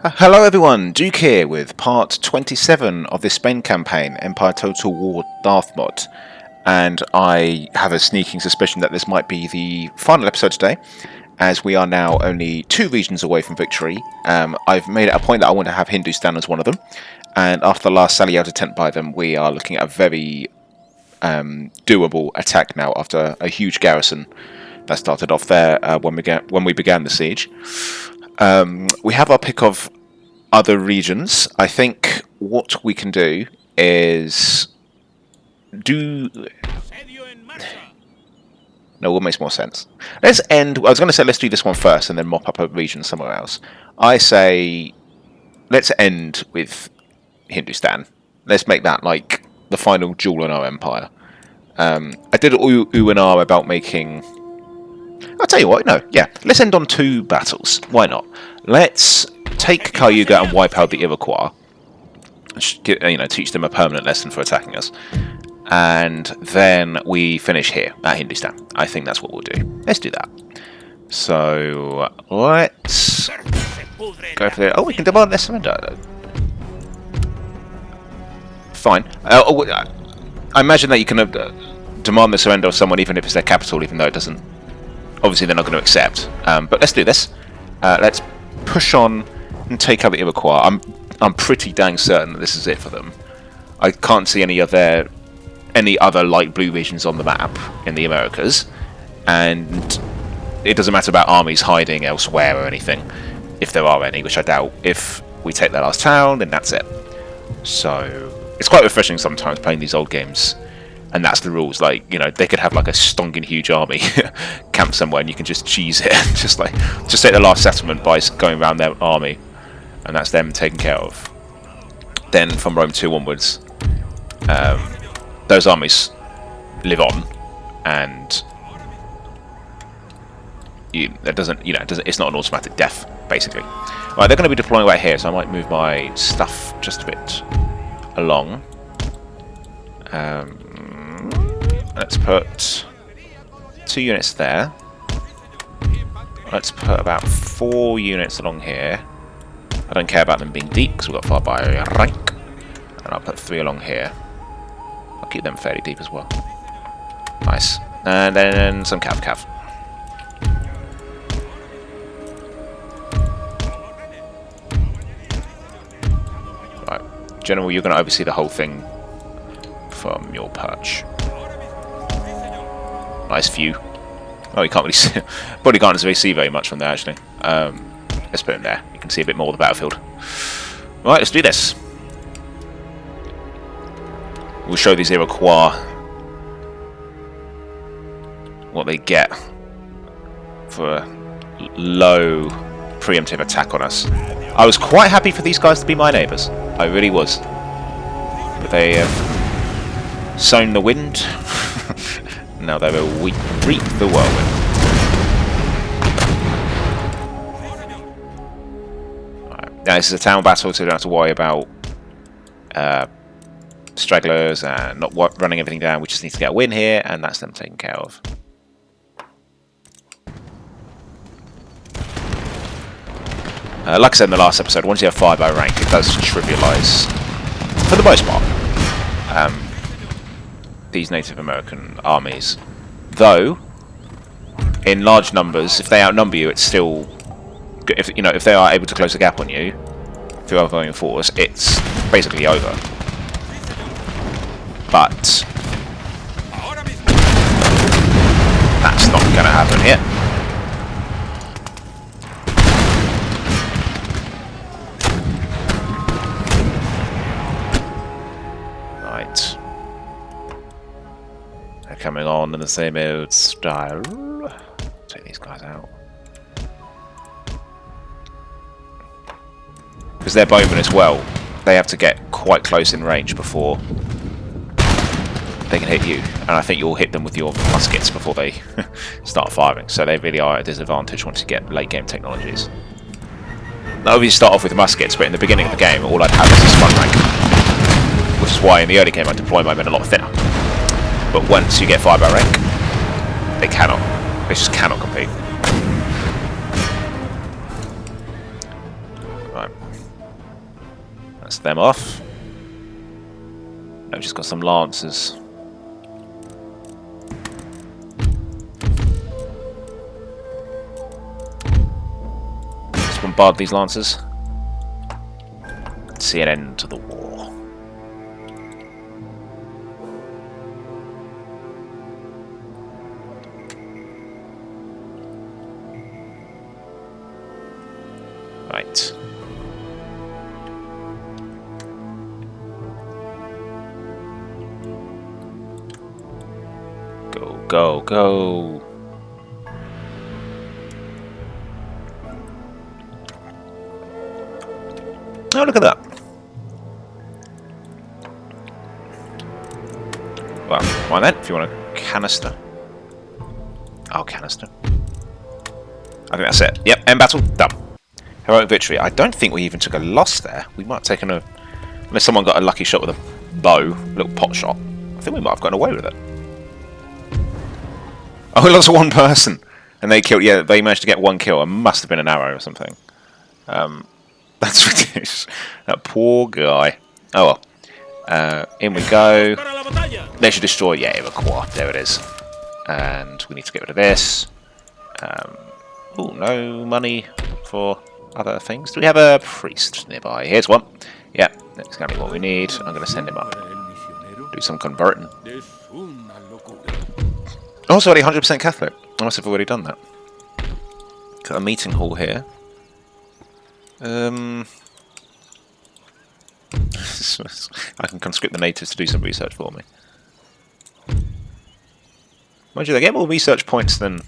Hello everyone, Duke here with part 27 of this Spain campaign, Empire Total War Darthmod. And I have a sneaking suspicion that this might be the final episode today, as we are now only 2 regions away from victory. I've made it a point that I want to have Hindustan as one of them, and after the last sally out attempt by them, we are looking at a very doable attack now after a huge garrison that started off there when we began the siege. We have our pick of other regions. I think what we can do is no, what makes more sense? Let's end. I was going to say let's do this one first and then mop up a region somewhere else. I say let's end with Hindustan. Let's make that like the final jewel in our empire. I did ooh and ah about making. I'll tell you what. No, yeah. Let's end on 2 battles. Why not? Let's take Cayuga and wipe out the Iroquois. Teach them a permanent lesson for attacking us. And then we finish here at Hindustan. I think that's what we'll do. Let's do that. So let's go for it. Oh, we can demand their surrender. Fine. I imagine that you can demand the surrender of someone even if it's their capital, even though it doesn't. Obviously, they're not going to accept. But let's do this. Let's push on and take out the Iroquois. I'm pretty dang certain that this is it for them. I can't see any other light blue regions on the map in the Americas, and it doesn't matter about armies hiding elsewhere or anything, if there are any, which I doubt. If we take that last town, then that's it. So it's quite refreshing sometimes playing these old games, and that's the rules. Like, they could have like a stonking huge army camped somewhere, and you can just cheese it, just take the last settlement by going around their army, and that's them taken care of. Then from Rome 2 onwards, those armies live on, and it's not an automatic death, basically. Right, they're going to be deploying right here, so I might move my stuff just a bit along. Let's put 2 units there. Let's put about 4 units along here. I don't care about them being deep because we've got far by rank. And I'll put 3 along here. I'll keep them fairly deep as well. Nice. And then some cav. Right. General, you're going to oversee the whole thing from your perch. Nice view. Oh, you can't really see. Probably can't really see very much from there, actually. Let's put him there. You can see a bit more of the battlefield. Right, let's do this. We'll show these Iroquois what they get for a low preemptive attack on us. I was quite happy for these guys to be my neighbours. I really was. But they have sown the wind. Now they will reap the whirlwind. Right. Now this is a town battle, so we don't have to worry about stragglers and not running everything down. We just need to get a win here, and that's them taken care of. Like I said in the last episode, once you have 5 by rank, it does trivialise, for the most part, these Native American armies. Though, in large numbers, if they outnumber you, it's still, if they are able to close the gap on you through overwhelming force, it's basically over. But that's not going to happen here. Right. They're coming on in the same old style. Take these guys out. Because they're bowmen as well, they have to get quite close in range before they can hit you, and I think you'll hit them with your muskets before they start firing, so they really are at a disadvantage once you get late game technologies. Now obviously start off with muskets, but in the beginning of the game all I'd have is a stun rank, which is why in the early game I deploy my men a lot thinner. But once you get 5 by rank, they just cannot compete. Right. That's them off. I've just got some lancers. Let's bombard these lancers. See an end to the war. Right. Go, go, go. Oh, look at that. Well, why then, if you want a canister. Oh, canister. I think that's it. Yep, end battle, done. Heroic victory. I don't think we even took a loss there. We might have taken a... Unless someone got a lucky shot with a bow, a little pot shot. I think we might have gotten away with it. Oh, we lost one person. And they killed... Yeah, they managed to get one kill. It must have been an arrow or something. That's ridiculous. That poor guy. Oh well. In we go. They should destroy... Yeah, Iroquois. There it is. And we need to get rid of this. Oh, no money for... other things. Do we have a priest nearby? Here's one. Yeah, that's exactly what we need. I'm going to send him up. Do some converting. Also, already 100% Catholic. I must have already done that. Got a meeting hall here. I can conscript the natives to do some research for me. Mind you, they get more research points than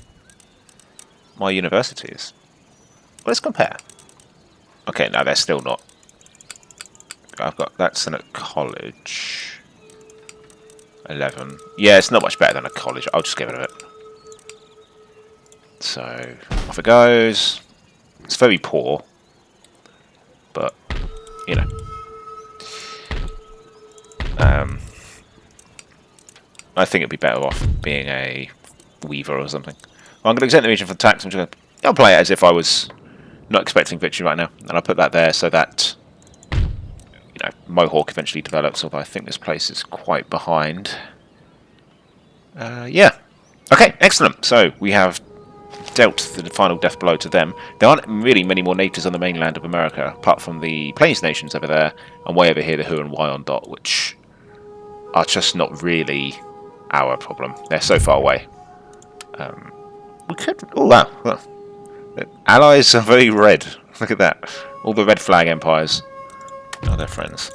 my universities. Well, let's compare. Okay, no, they're still not. I've got that's in a college. 11. Yeah, it's not much better than a college. I'll just get rid of it. So, off it goes. It's very poor. But, you know. I think it'd be better off being a weaver or something. Well, I'm going to exempt the region from tax. I'm just going to... I'll play it as if I was not expecting victory right now. And I'll put that there so that, you know, Mohawk eventually develops, although I think this place is quite behind. Yeah. Okay, excellent. So, we have dealt the final death blow to them. There aren't really many more natives on the mainland of America, apart from the Plains nations over there, and way over here the Hu and Wyandot, which are just not really our problem. They're so far away. We could... Oh, wow. Well, the allies are very red. Look at that. All the red flag empires are their friends.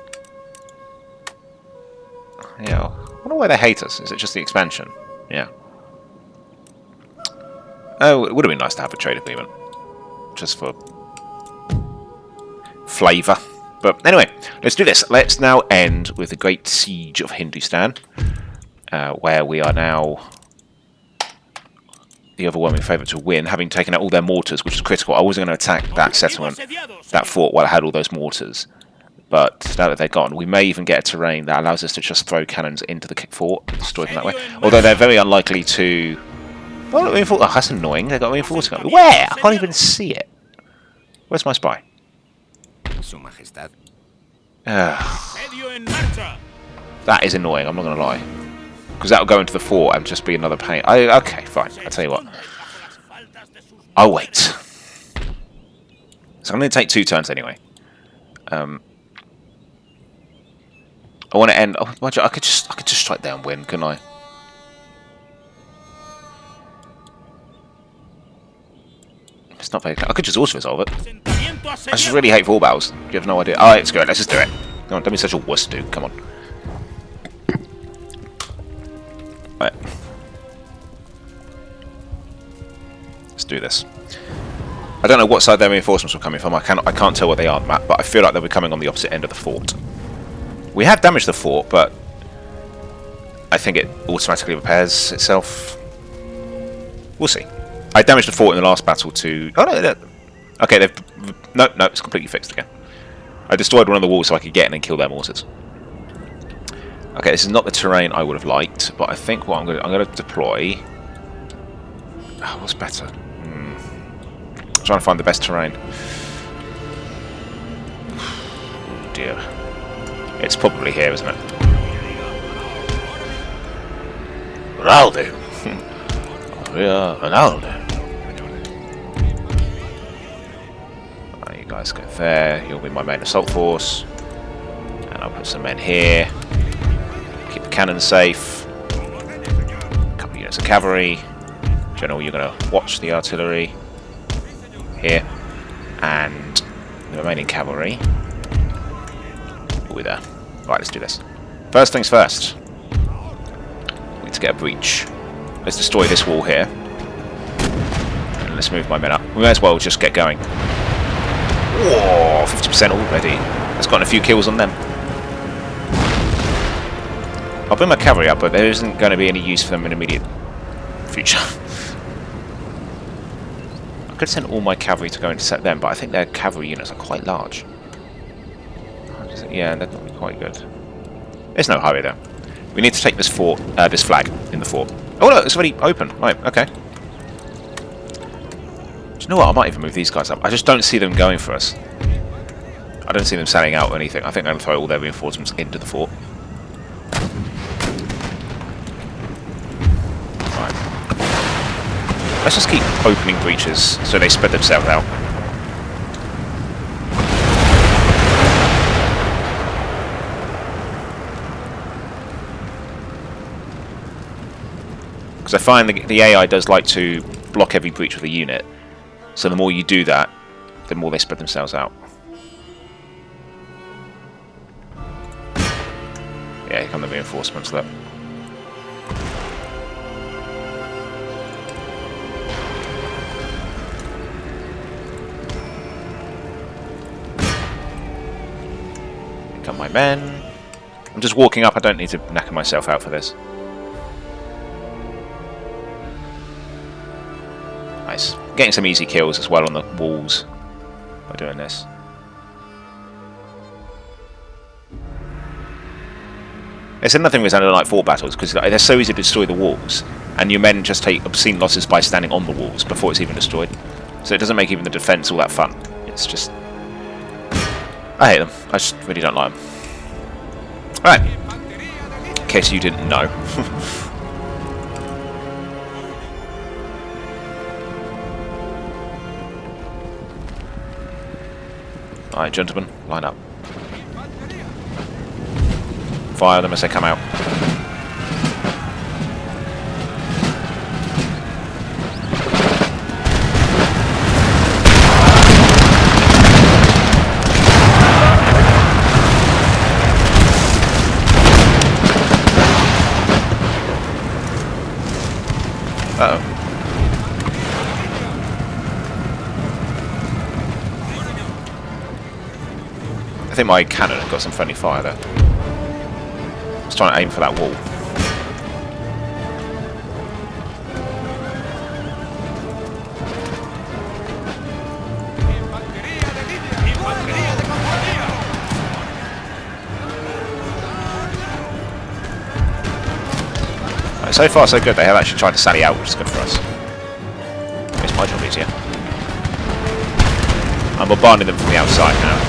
Yeah. I wonder why they hate us. Is it just the expansion? Yeah. Oh, it would have been nice to have a trade agreement. Just for flavour. But anyway, let's do this. Let's now end with the Great Siege of Hindustan. Where we are now the overwhelming favourite to win, having taken out all their mortars, which is critical. I wasn't going to attack that settlement, that fort, while I had all those mortars. But now that they're gone, we may even get a terrain that allows us to just throw cannons into the fort and destroy them that way. Although they're very unlikely to... Oh, that's annoying. They've got reinforcing. Where? I can't even see it. Where's my spy? That is annoying, I'm not going to lie. Because that'll go into the fort and just be another pain. Okay, fine. I'll tell you what. I'll wait. So I'm going to take 2 turns anyway. I want to end... Oh, I could just strike there and win, couldn't I? It's not very... I could just also resolve it. I just really hate fall battles. You have no idea. Alright, let's go. Let's just do it. Come on, don't be such a wuss, dude. Come on. Right. Let's do this. I don't know what side their reinforcements were coming from. I can't tell where they are on the map, but I feel like they'll be coming on the opposite end of the fort. We have damaged the fort, but I think it automatically repairs itself. We'll see. I damaged the fort in the last battle to... Oh, no. Okay, they've... No, it's completely fixed again. I destroyed one of the walls so I could get in and kill their mortars. Okay, this is not the terrain I would have liked, but I think what I'm going to deploy... Oh, what's better? I'm trying to find the best terrain. Oh, dear. It's probably here, isn't it? Ronaldo. Yeah, Ronaldo. Right, you guys go there. You'll be my main assault force. And I'll put some men here. Keep the cannons safe. A couple of units of cavalry. General, you're going to watch the artillery. Here. And the remaining cavalry will be there. Right, let's do this. First things first. We need to get a breach. Let's destroy this wall here. And let's move my men up. We may as well just get going. Whoa, 50% already. That's gotten a few kills on them. I'll bring my cavalry up, but there isn't going to be any use for them in the immediate future. I could send all my cavalry to go intercept them, but I think their cavalry units are quite large. Yeah, they're not quite good. There's no hurry though. We need to take this fort, this flag in the fort. Oh look, it's already open. Right, okay. Do you know what? I might even move these guys up. I just don't see them going for us. I don't see them selling out or anything. I think they're going to throw all their reinforcements into the fort. Right. Let's just keep opening breaches so they spread themselves out. Because I find the AI does like to block every breach with a unit. So the more you do that, the more they spread themselves out. Yeah, here come the reinforcements, look. Here come my men. I'm just walking up, I don't need to knacker myself out for this. Nice. Getting some easy kills as well on the walls by doing this. It's another thing with I don't like fort battles because they're so easy to destroy the walls, and your men just take obscene losses by standing on the walls before it's even destroyed. So it doesn't make even the defense all that fun. It's just... I hate them. I just really don't like them. Alright. In case you didn't know. Alright, gentlemen, line up. Fire them as they come out. Uh-oh. I think my cannon got some friendly fire there. I was trying to aim for that wall. Right, so far so good, they have actually tried to sally out, which is good for us. Makes my job easier. I'm bombarding them from the outside now.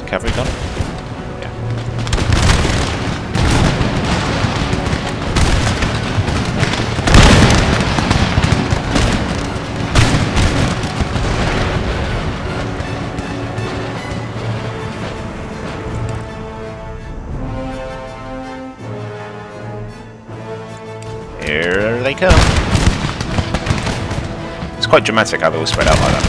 Cavalry gone? Yeah. Here they come. It's quite dramatic how they all spread out like that.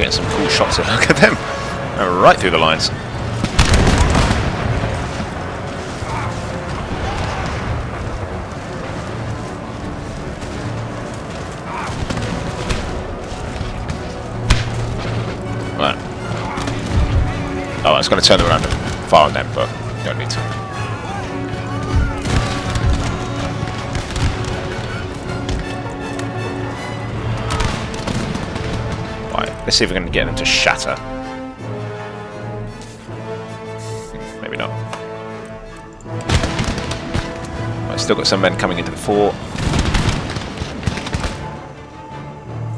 getting some cool shots. Look at them, right through the lines. Right. Oh, I was going to turn around and fire on them, but don't need to. Let's see if we're going to get them to shatter. Maybe not. I've still got some men coming into the fort.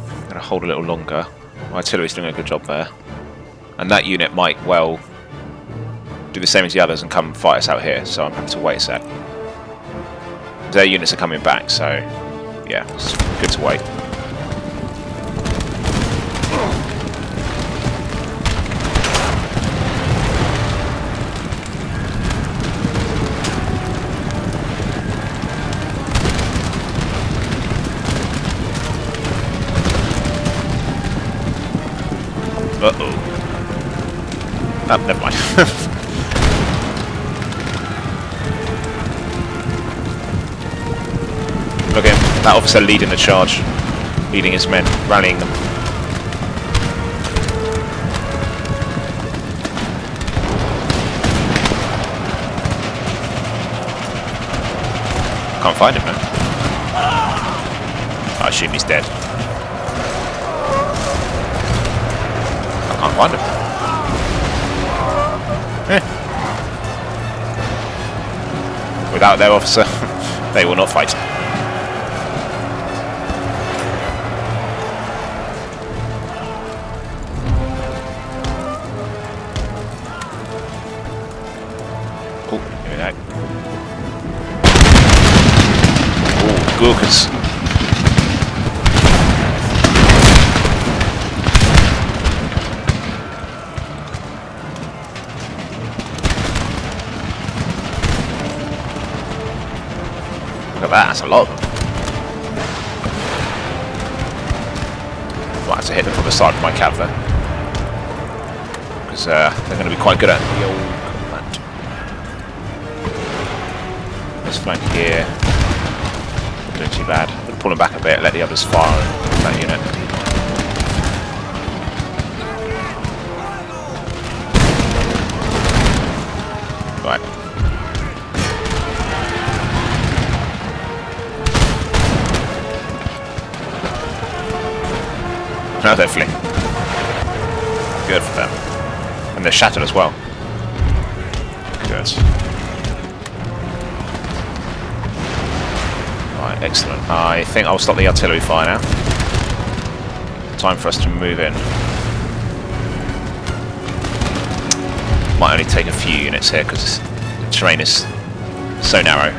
I'm going to hold a little longer. My artillery's doing a good job there. And that unit might well do the same as the others and come fight us out here, so I'm having to wait a sec. Their units are coming back, so yeah, it's good to wait. Uh-oh. Oh, never mind. Look at him. That officer leading the charge. Leading his men, rallying them. Can't find him now. I assume he's dead. Can't find him. Without their officer, they will not fight. Oh, here we go. Oh, Gurkhas. Look at that, that's a lot of them. Might have to hit them from the side of my cav there. Because they're going to be quite good at the old command. This flank here. Not doing too bad. I'm going to pull them back a bit, let the others fire on that unit. Right. No, they're fleeing. Good for them. And they're shattered as well. Good. Right, excellent. I think I'll stop the artillery fire now. Time for us to move in. Might only take a few units here because the terrain is so narrow.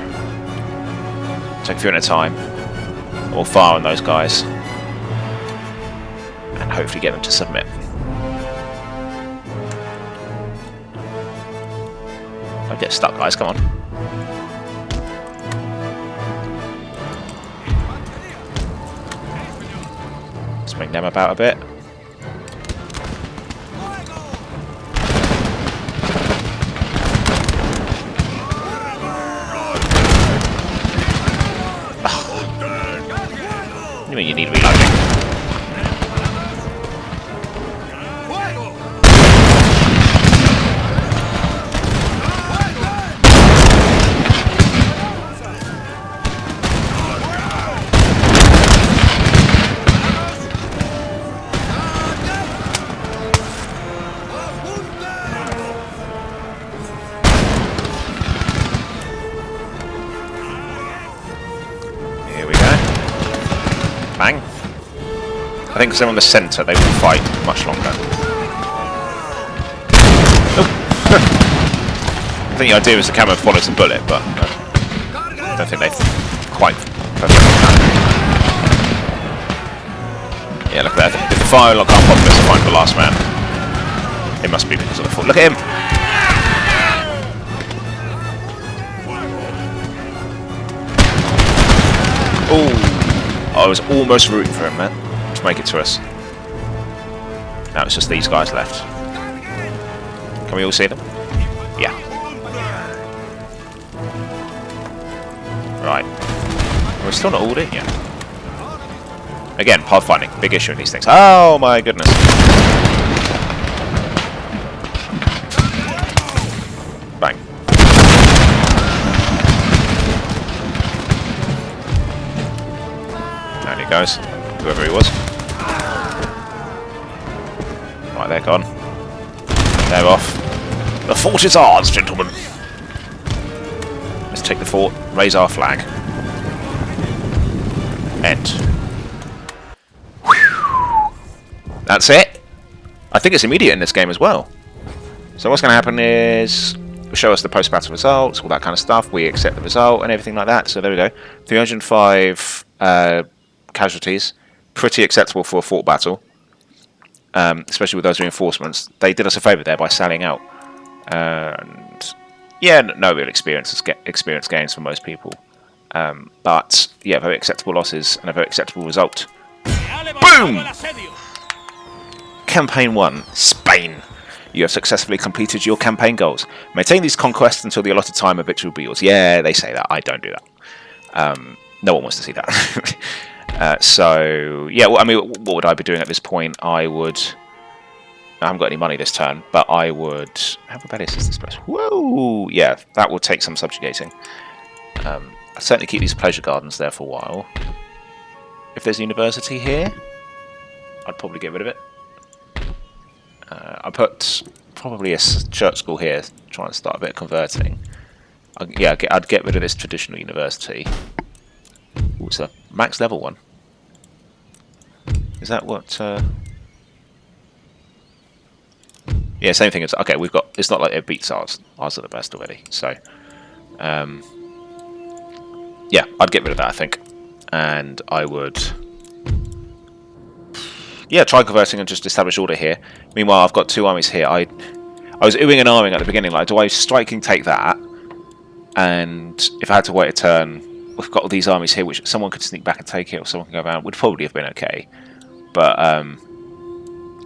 Take a few at a time. We'll fire on those guys. And hopefully get them to submit. Don't get stuck, guys, come on. Let's bring them about a bit. What do you mean you need reloading? Bang. I think because they're on the centre, they will fight much longer. Oh. I think the idea is the camera follows the bullet, but I don't think they've quite perfectly done it. Yeah, look at that. If the fire lock can't pop this to find the last man, it must be because of the foot. Look at him! Oh! I was almost rooting for him, man, to make it to us. Now it's just these guys left. Can we all see them? Yeah. Right. We're still not all in yet. Again, pathfinding, big issue in these things. Oh my goodness. Bang. Down he goes. Whoever he was. Right, they're gone. They're off. The fort is ours, gentlemen. Let's take the fort, raise our flag. End. Whew. That's it. I think it's immediate in this game as well. So what's going to happen is show us the post-battle results, all that kind of stuff. We accept the result and everything like that. So there we go. 305 casualties. Pretty acceptable for a fort battle. Especially with those reinforcements. They did us a favour there by selling out. And yeah, no real experience gains for most people. But yeah, very acceptable losses and a very acceptable result. Boom! Campaign 1, Spain. You have successfully completed your campaign goals. Maintain these conquests until the allotted time of victory will be yours. Yeah, they say that. I don't do that. No one wants to see that. So, yeah, well, I mean, what would I be doing at this point? I haven't got any money this turn, but I would... How rebellious is this place? Whoa! Yeah, that will take some subjugating. I'll certainly keep these pleasure gardens there for a while. If there's a university here, I'd probably get rid of it. I put probably a church school here, try and start a bit of converting. Yeah, I'd get rid of this traditional university. Ooh, it's a max level one. Is that what... Yeah, same thing as... Okay, we've got... It's not like it beats ours. Ours are the best already, so... yeah, I'd get rid of that, I think. And I would... Yeah, try converting and just establish order here. Meanwhile, I've got 2 armies here. I was oohing and ahhing at the beginning, like, do I striking take that? And if I had to wait a turn, we've got all these armies here, which someone could sneak back and take it, or someone can go around. Would probably have been okay. But,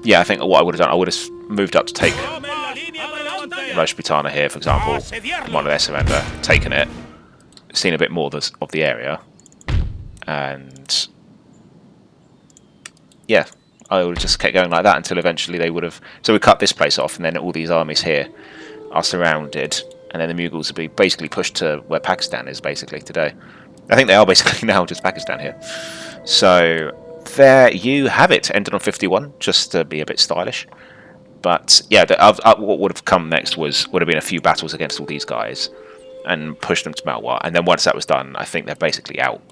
yeah, I think what I would have done, I would have moved up to take Rajputana here, for example. One of their surrender, taken it, seen a bit more of the area. And, yeah. I would have just kept going like that until eventually they would have... So we cut this place off, and then all these armies here are surrounded, and then the Mughals would be basically pushed to where Pakistan is, basically, today. I think they are basically now just Pakistan here. So, there you have it. Ended on 51, just to be a bit stylish. But, yeah, what would have come next would have been a few battles against all these guys, and push them to Malwa. And then once that was done, I think they're basically out.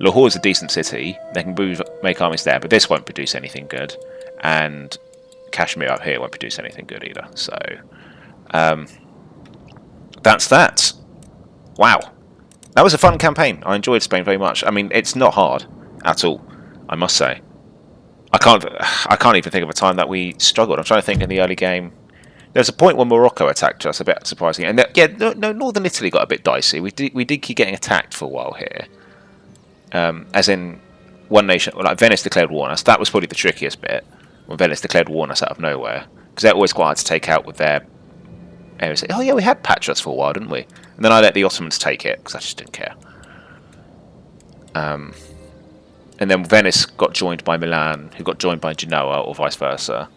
Lahore is a decent city. They can make armies there, but this won't produce anything good. And Kashmir up here won't produce anything good either. So, that's that. Wow. That was a fun campaign. I enjoyed Spain very much. I mean, it's not hard at all, I must say. I can't even think of a time that we struggled. I'm trying to think in the early game. There was a point when Morocco attacked us, a bit surprising. And yeah, no, Northern Italy got a bit dicey. We did keep getting attacked for a while here. As in, one nation, like Venice declared war on us. That was probably the trickiest bit, when Venice declared war on us out of nowhere. Because they're always quite hard to take out with their areas. Oh yeah, we had Patras for a while, didn't we? And then I let the Ottomans take it, because I just didn't care. And then Venice got joined by Milan, who got joined by Genoa, or vice versa.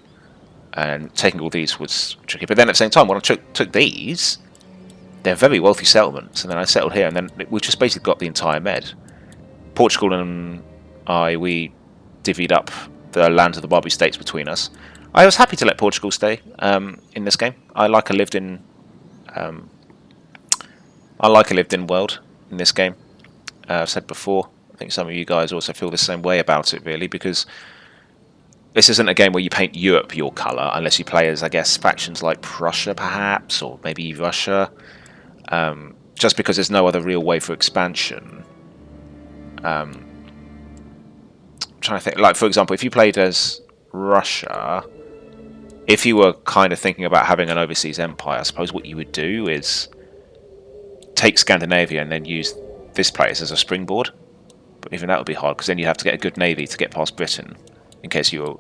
And taking all these was tricky. But then at the same time, when I took these, they're very wealthy settlements. And then I settled here, and then we just basically got the entire Med. Portugal and we divvied up the lands of the Barbary states between us. I was happy to let Portugal stay in this game. I like a lived in world in this game. I've said before. I think some of you guys also feel the same way about it, really, because this isn't a game where you paint Europe your colour, unless you play as, I guess, factions like Prussia, perhaps, or maybe Russia. Just because there's no other real way for expansion. I'm trying to think, like, for example, if you played as Russia, if you were kind of thinking about having an overseas empire, I suppose what you would do is take Scandinavia and then use this place as a springboard. But even that would be hard, because then you'd have to get a good navy to get past Britain, in case you were,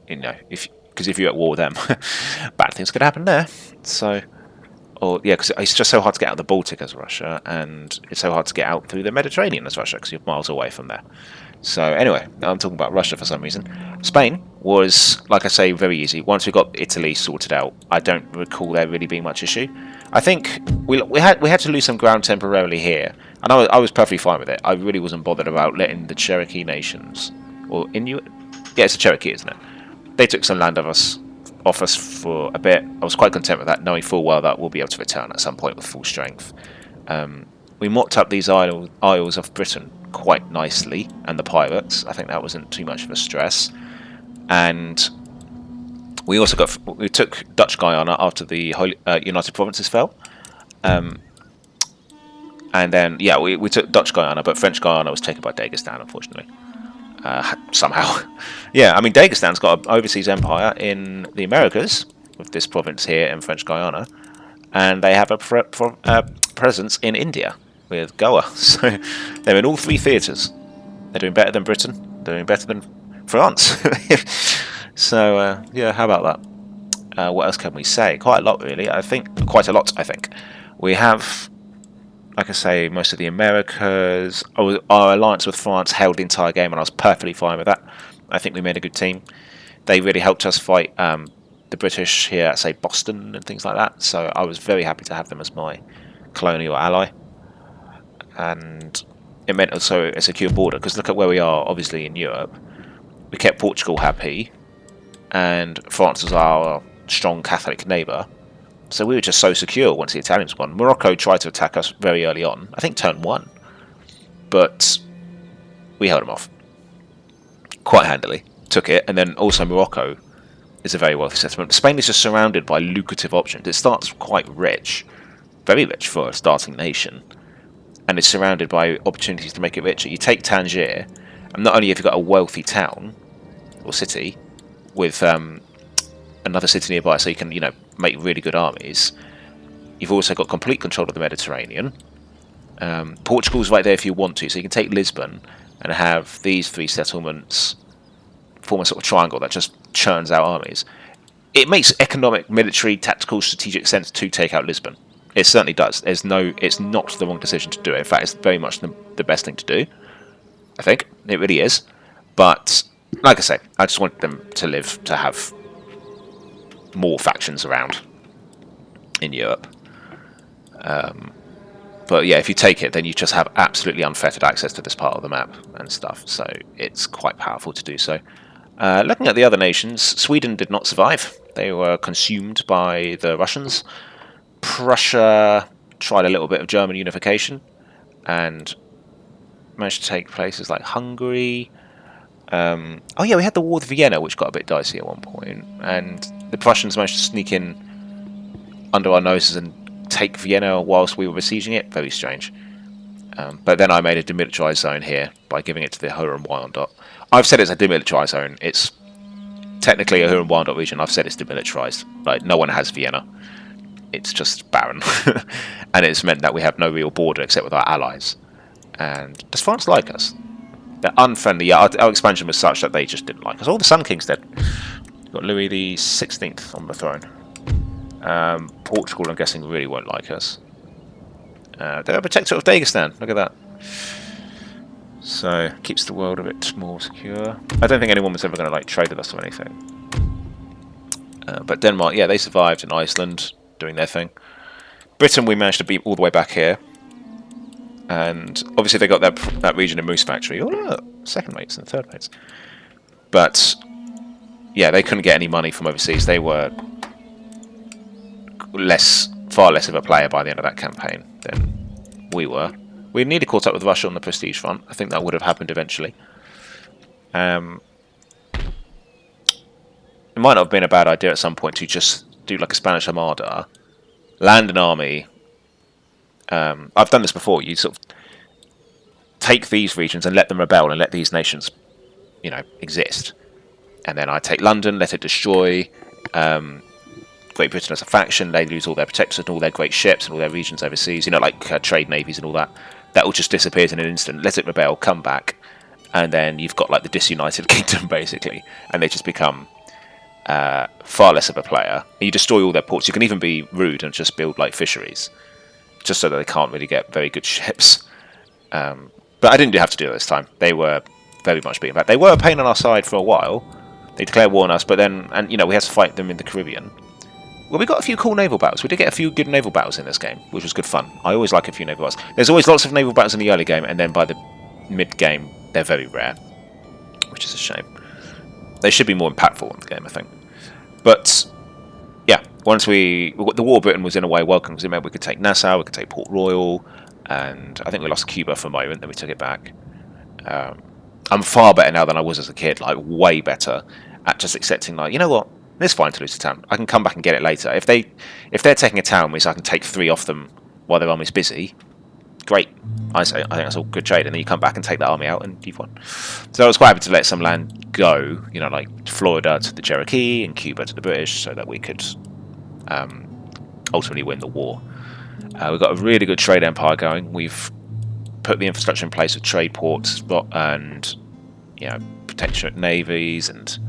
if because if you're at war with them, bad things could happen there. So, or yeah, because it's just so hard to get out of the Baltic as Russia, and it's so hard to get out through the Mediterranean as Russia because you're miles away from there. So anyway, I'm talking about Russia for some reason. Spain was, like I say, very easy. Once we got Italy sorted out, I don't recall there really being much issue. I think we had to lose some ground temporarily here, and I was perfectly fine with it. I really wasn't bothered about letting the Cherokee nations, or Inuit, yeah, it's the Cherokee, isn't it? They took some land off us for a bit. I was quite content with that, knowing full well that we'll be able to return at some point with full strength. We mocked up these isles of Britain quite nicely, and the pirates. I think that wasn't too much of a stress. And we also we took Dutch Guyana after the United Provinces fell. And then, yeah, we took Dutch Guyana, but French Guyana was taken by Dagestan, unfortunately. Somehow. Yeah, I mean, Dagestan's got an overseas empire in the Americas, with this province here in French Guyana, and they have a presence in India with Goa. So they're in all three theatres. They're doing better than Britain. They're doing better than France. So, yeah, how about that? What else can we say? Quite a lot, really. Quite a lot, I think. We have, like I say, most of the Americas. Our alliance with France held the entire game, and I was perfectly fine with that. I think we made a good team. They really helped us fight the British here at, say, Boston and things like that. So I was very happy to have them as my colonial ally. And it meant also a secure border, because look at where we are, obviously, in Europe. We kept Portugal happy, and France was our strong Catholic neighbour. So we were just so secure once the Italians won. Morocco tried to attack us very early on, I think turn 1, but we held them off quite handily. Took it, and then also Morocco is a very wealthy settlement. Spain is just surrounded by lucrative options. It starts quite rich, very rich for a starting nation, and it's surrounded by opportunities to make it richer. You take Tangier, and not only have you got a wealthy town or city with another city nearby, so you can, make really good armies. You've also got complete control of the Mediterranean. Portugal's right there if you want to, so you can take Lisbon and have these 3 settlements form a sort of triangle that just churns out armies. It makes economic, military, tactical, strategic sense to take out Lisbon. It certainly does. It's not the wrong decision to do it. In fact, it's very much the best thing to do. I think it really is. But like I say, I just want them to have more factions around in Europe. But yeah, if you take it, then you just have absolutely unfettered access to this part of the map and stuff. So it's quite powerful to do so. Looking at the other nations, Sweden did not survive. They were consumed by the Russians. Prussia tried a little bit of German unification and managed to take places like Hungary. Oh yeah, we had the war with Vienna, which got a bit dicey at one point, and the Prussians managed to sneak in under our noses and take Vienna whilst we were besieging it. Very strange. But then I made a demilitarized zone here by giving it to the Huron-Wyandot. I've said it's a demilitarized zone. It's technically a Huron-Wyandot region. I've said it's demilitarized. Like, no one has Vienna. It's just barren. And it's meant that we have no real border except with our allies. And does France like us? They're unfriendly. Yeah, our expansion was such that they just didn't like us. Oh, the Sun King's dead. We've got Louis the 16th on the throne. Portugal, I'm guessing, really won't like us. They're a protector of Dagestan. Look at that. So, keeps the world a bit more secure. I don't think anyone was ever going to trade with us or anything. But Denmark, yeah, they survived in Iceland, doing their thing. Britain, we managed to beat all the way back here. And obviously they got that region in Moose Factory. Oh, look, second mates and third mates. But, yeah, they couldn't get any money from overseas. They were far less of a player by the end of that campaign than we were. We nearly caught up with Russia on the prestige front. I think that would have happened eventually. It might not have been a bad idea at some point to just do like a Spanish Armada, land an army. I've done this before. You sort of take these regions and let them rebel and let these nations, exist. And then I take London, let it destroy. Great Britain as a faction, they lose all their protectors and all their great ships and all their regions overseas, trade navies and all that. That all just disappears in an instant. Let it rebel, come back, and then you've got the disunited kingdom basically, and they just become far less of a player. You destroy all their ports. You can even be rude and just build like fisheries, just so that they can't really get very good ships. But I didn't have to do it this time. They were very much beaten back. They were a pain on our side for a while. They declared war on us, but then, and you know, we had to fight them in the Caribbean. Well, we got a few cool naval battles. We did get a few good naval battles in this game, which was good fun. I always like a few naval battles. There's always lots of naval battles in the early game, and then by the mid-game, they're very rare, which is a shame. They should be more impactful in the game, I think. But yeah, once the War of Britain was in a way welcome, because it meant we could take Nassau, we could take Port Royal, and I think we lost Cuba for a moment, then we took it back. I'm far better now than I was as a kid, like way better at just accepting, like, you know what, it's fine to lose a town. I can come back and get it later. If they're taking a town, means I can take 3 off them while their army's busy. Great, I think that's all good trade, and then you come back and take that army out, and you've won. So I was quite happy to let some land go, you know, like Florida to the Cherokee and Cuba to the British, so that we could ultimately win the war. We've got a really good trade empire going. We've put the infrastructure in place with trade ports and, you know, protectorate navies and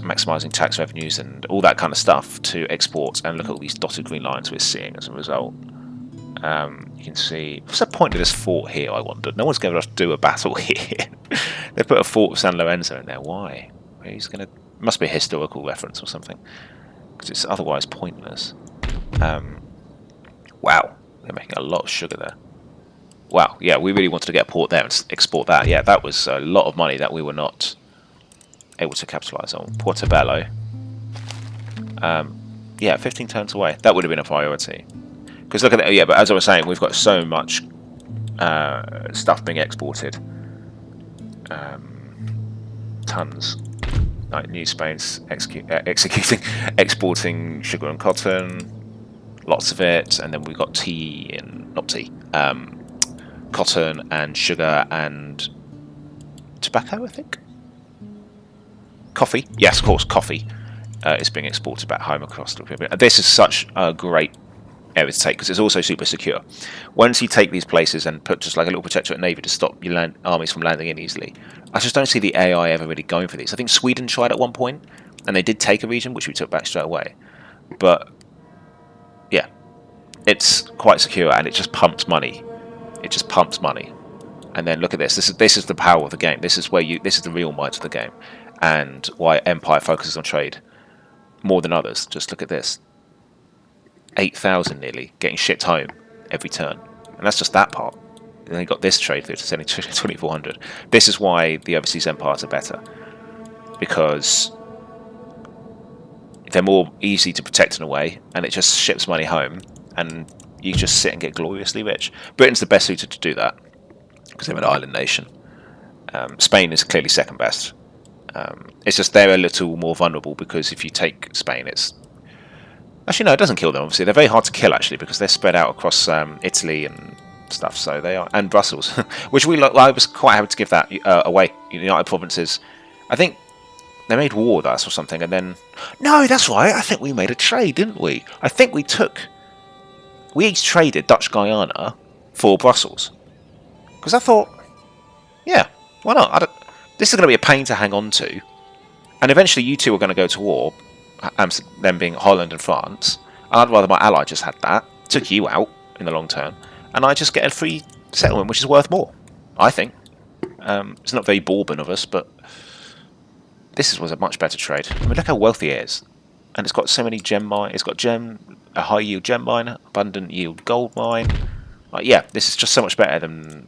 maximising tax revenues and all that kind of stuff to export. And look at all these dotted green lines we're seeing as a result. You can see, what's the point of this fort here, I wondered? No one's going to do a battle here. They put a fort of San Lorenzo in there. Why? He's going to, must be a historical reference or something, because it's otherwise pointless. Wow, they're making a lot of sugar there. Wow, yeah, we really wanted to get a port there and export that. Yeah, that was a lot of money that we were not able to capitalise on. Portobello. Yeah, 15 turns away. That would have been a priority. Because look at that, yeah, but as I was saying, we've got so much stuff being exported. Tons. Like New Spain's exporting sugar and cotton. Lots of it. And then we've got tea and, not tea, cotton and sugar and tobacco, I think. Coffee. Yes, of course, coffee is being exported back home across the Caribbean. This is such a great area to take because it's also super secure. Once you take these places and put just like a little protectorate navy to stop your armies from landing in easily, I just don't see the AI ever really going for these. I think Sweden tried at one point, and they did take a region, which we took back straight away. But yeah, it's quite secure, and it just pumps money. It just pumps money. And then look at this. This is the power of the game. This is the real might of the game, and why Empire focuses on trade more than others. Just look at this. 8,000 nearly getting shipped home every turn, and that's just that part. And then you got this trade through to sending 2,400. This is why the overseas empires are better, because they're more easy to protect in a way, and it just ships money home, and you just sit and get gloriously rich. Britain's the best suited to do that because they're an island nation. Spain is clearly second best. It's just they're a little more vulnerable because if you take Spain, it's actually no, it doesn't kill them. Obviously, they're very hard to kill actually because they're spread out across Italy and stuff. So they are, and Brussels, which I was quite happy to give that away. United Provinces, I think they made war with us or something, and then no, that's right. I think we made a trade, didn't we? I think we each traded Dutch Guyana for Brussels because I thought, yeah, why not? This is going to be a pain to hang on to, and eventually you two are going to go to war. Them being Holland and France, and I'd rather my ally just had that, took you out in the long term, and I just get a free settlement, which is worth more, I think. It's not very Bourbon of us, but this was a much better trade. I mean, look how wealthy it is, and it's got so many gem mines. It's got a high yield gem mine, abundant yield gold mine. Like, yeah, this is just so much better than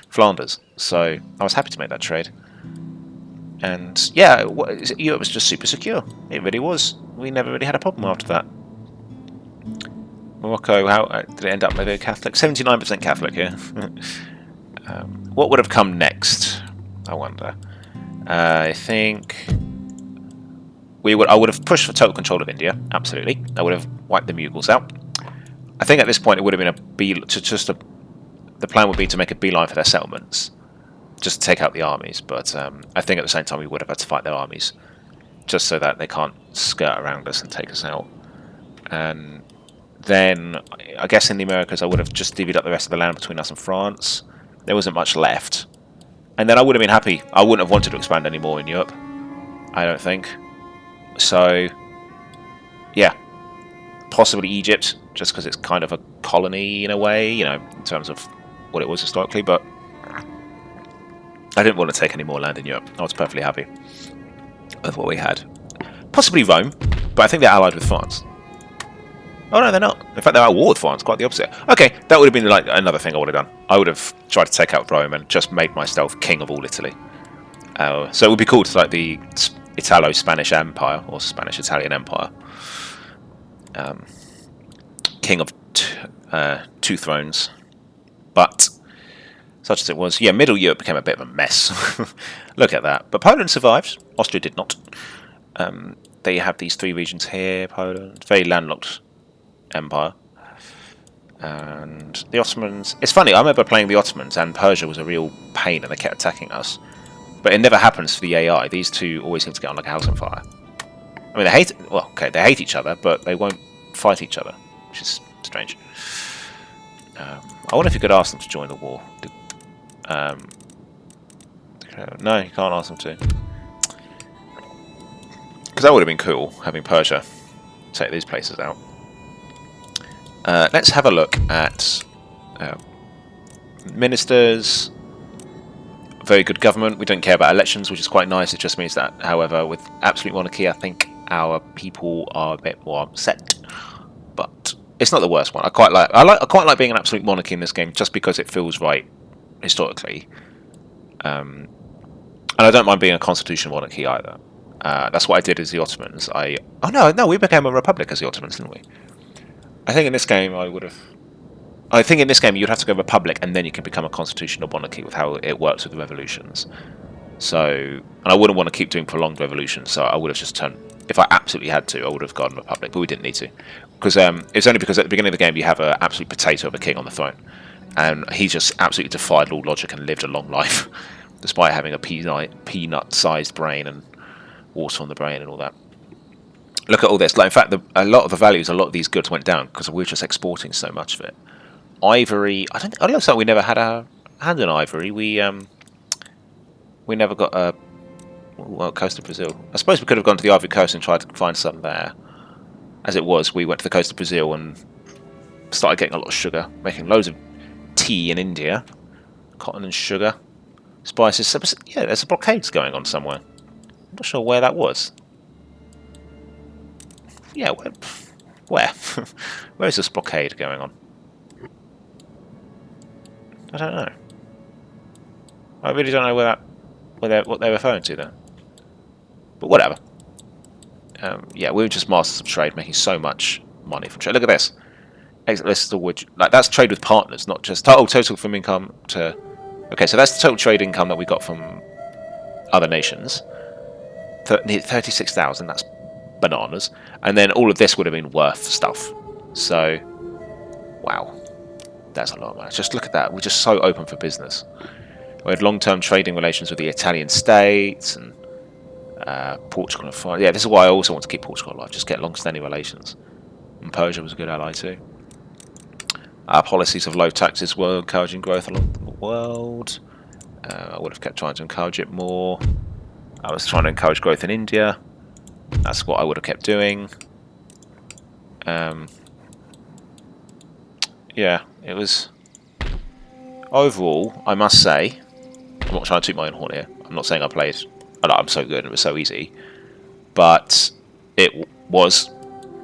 Flanders. So I was happy to make that trade. And yeah, Europe was just super secure. It really was. We never really had a problem after that. Morocco, how did it end up maybe Catholic? 79% Catholic here. What would have come next? I wonder. I think I would have pushed for total control of India. Absolutely, I would have wiped the Mughals out. I think at this point it would have been the plan would be to make a beeline for their settlements. Just to take out the armies, but I think at the same time we would have had to fight their armies, just so that they can't skirt around us and take us out. And then, I guess in the Americas I would have just divvied up the rest of the land between us and France. There wasn't much left. And then I would have been happy. I wouldn't have wanted to expand any more in Europe. I don't think. So, yeah, possibly Egypt, just because it's kind of a colony in a way, you know, in terms of what it was historically, but I didn't want to take any more land in Europe. I was perfectly happy with what we had. Possibly Rome, but I think they're allied with France. Oh no, they're not. In fact, they're at war with France, quite the opposite. Okay, that would have been like another thing I would have done. I would have tried to take out Rome and just made myself king of all Italy. So it would be cool to like the Italo-Spanish Empire, or Spanish-Italian Empire. King of two thrones. But, such as it was, yeah, Middle Europe became a bit of a mess. Look at that. But Poland survived. Austria did not. They have these three regions here, Poland. Very landlocked empire. And the Ottomans... It's funny, I remember playing the Ottomans, and Persia was a real pain, and they kept attacking us. But it never happens for the AI. These two always seem to get on like a house on fire. I mean, they hate... Well, okay, they hate each other, but they won't fight each other, which is strange. I wonder if you could ask them to join the war. No, you can't ask them to. Because that would have been cool, having Persia take these places out. Let's have a look at ministers. Very good government. We don't care about elections, which is quite nice. It just means that, however, with absolute monarchy, I think our people are a bit more upset. But it's not the worst one. I quite like being an absolute monarchy in this game, just because it feels right historically. And I don't mind being a constitutional monarchy either. That's what I did as the Ottomans. Oh no, we became a republic as the Ottomans, didn't we? I think in this game you'd have to go republic, and then you can become a constitutional monarchy with how it works with the revolutions. So, and I wouldn't want to keep doing prolonged revolutions, so I would have just turned. If I absolutely had to, I would have gone republic, but we didn't need to, because it's only because at the beginning of the game you have an absolute potato of a king on the throne, and he just absolutely defied all logic and lived a long life, despite having a peanut-sized brain and water on the brain and all that. Look at all this. Like, in fact, a lot of the values, a lot of these goods went down because we were just exporting so much of it. Ivory. I don't know. We never had a hand in ivory. We never got a coast of Brazil. I suppose we could have gone to the Ivory Coast and tried to find some there. As it was, we went to the coast of Brazil and started getting a lot of sugar, making loads of tea in India, cotton and sugar, spices. Yeah, there's a blockade going on somewhere. I'm not sure where that was. Yeah, where? Where is this blockade going on? I don't know. I really don't know what they're referring to there. But whatever. Yeah, we were just masters of trade, making so much money from trade. Look at this. That's trade with partners, not just total from income to. Okay, so that's the total trade income that we got from other nations. 36,000. That's bananas. And then all of this would have been worth stuff. So, wow. That's a lot of money. Just look at that. We're just so open for business. We had long-term trading relations with the Italian states and Portugal and France. Yeah, this is why I also want to keep Portugal alive. Just get long-standing relations. And Persia was a good ally too. Our policies of low taxes were encouraging growth along the world. I would have kept trying to encourage it more. I was trying to encourage growth in India. That's what I would have kept doing. Yeah, it was... Overall, I must say... I'm not trying to toot my own horn here. I'm not saying I played... I'm so good and it was so easy. But it was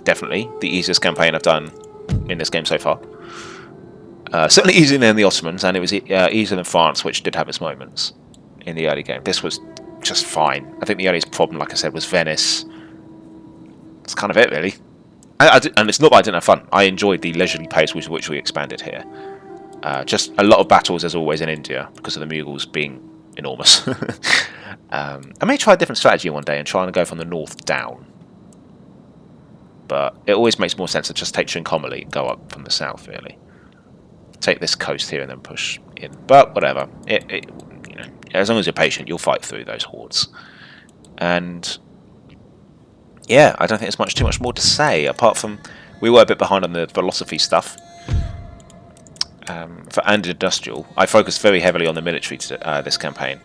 definitely the easiest campaign I've done in this game so far. Certainly easier than the Ottomans, and it was easier than France, which did have its moments in the early game. This was just fine. I think the earliest problem, like I said, was Venice. That's kind of it, really. And it's not that I didn't have fun. I enjoyed the leisurely pace with which we expanded here. Just a lot of battles, as always, in India, because of the Mughals being enormous. I may try a different strategy one day and try and go from the north down. But it always makes more sense to just take Trincomalee and go up from the south, really. Take this coast here and then push in. But whatever. You know, as long as you're patient, you'll fight through those hordes. And... yeah, I don't think there's too much more to say, apart from we were a bit behind on the philosophy stuff. And industrial, I focused very heavily on the military this campaign,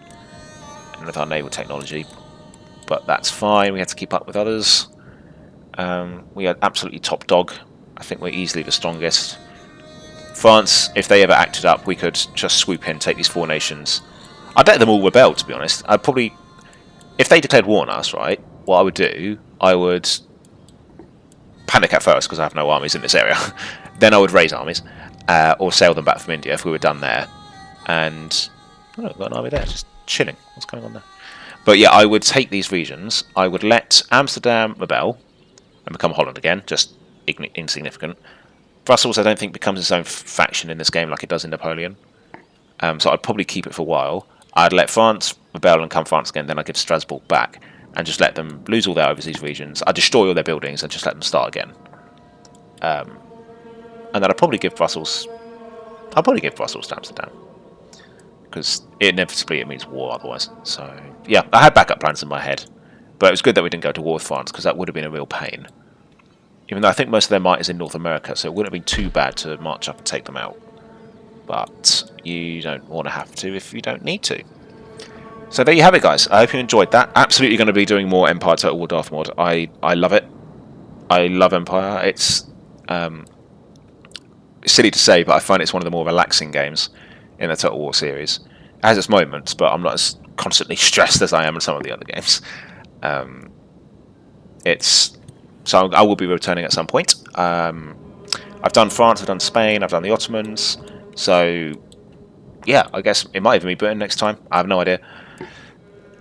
and with our naval technology. but that's fine. We had to keep up with others. We are absolutely top dog. I think we're easily the strongest. France, if they ever acted up, we could just swoop in, take these 4 nations. I'd let them all rebel, to be honest. I'd probably, if they declared war on us, right, what I would do, I would panic at first because I have no armies in this area. Then I would raise armies, or sail them back from India if we were done there. And oh, I've got an army there, just chilling. What's going on there? But yeah, I would take these regions. I would let Amsterdam rebel and become Holland again, just insignificant. Brussels, I don't think, becomes its own faction in this game like it does in Napoleon. So I'd probably keep it for a while. I'd let France rebel and come France again, then I'd give Strasbourg back and just let them lose all their overseas regions. I'd destroy all their buildings and just let them start again. And then I'd probably give Brussels... I'd probably give Brussels to Amsterdam. Because inevitably it means war otherwise. So, yeah, I had backup plans in my head. But it was good that we didn't go to war with France, because that would have been a real pain. Even though I think most of their might is in North America, so it wouldn't have been too bad to march up and take them out. But you don't want to have to if you don't need to. So there you have it, guys. I hope you enjoyed that. Absolutely going to be doing more Empire Total War Darthmod. I love it. I love Empire. It's silly to say, but I find it's one of the more relaxing games in the Total War series. It has its moments, but I'm not as constantly stressed as I am in some of the other games. So I will be returning at some point. I've done France, I've done Spain, I've done the Ottomans. So, yeah, I guess it might even be Britain next time. I have no idea.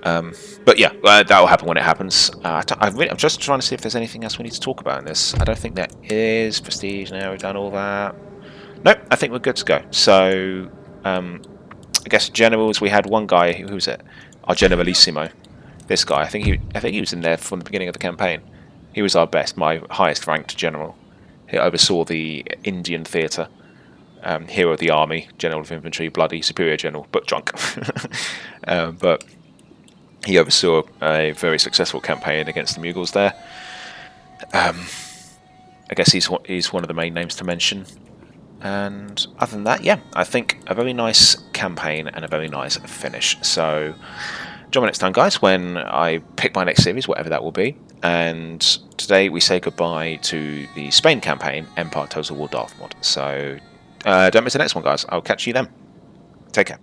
But yeah, that will happen when it happens. I'm just trying to see if there's anything else we need to talk about in this. I don't think there is. Prestige now, we've done all that. Nope, I think we're good to go. So, I guess generals, we had one guy, who was it? Our Generalissimo. This guy, I think he was in there from the beginning of the campaign. He was our best, my highest ranked general. He oversaw the Indian theatre. Hero of the army, general of infantry, bloody superior general, but drunk. But he oversaw a very successful campaign against the Mughals there. I guess he's one of the main names to mention. And other than that, yeah, I think a very nice campaign and a very nice finish. So join me next time, guys, when I pick my next series, whatever that will be. And today we say goodbye to the Spain campaign, Empire Total War Darthmod. So don't miss the next one, guys. I'll catch you then. Take care.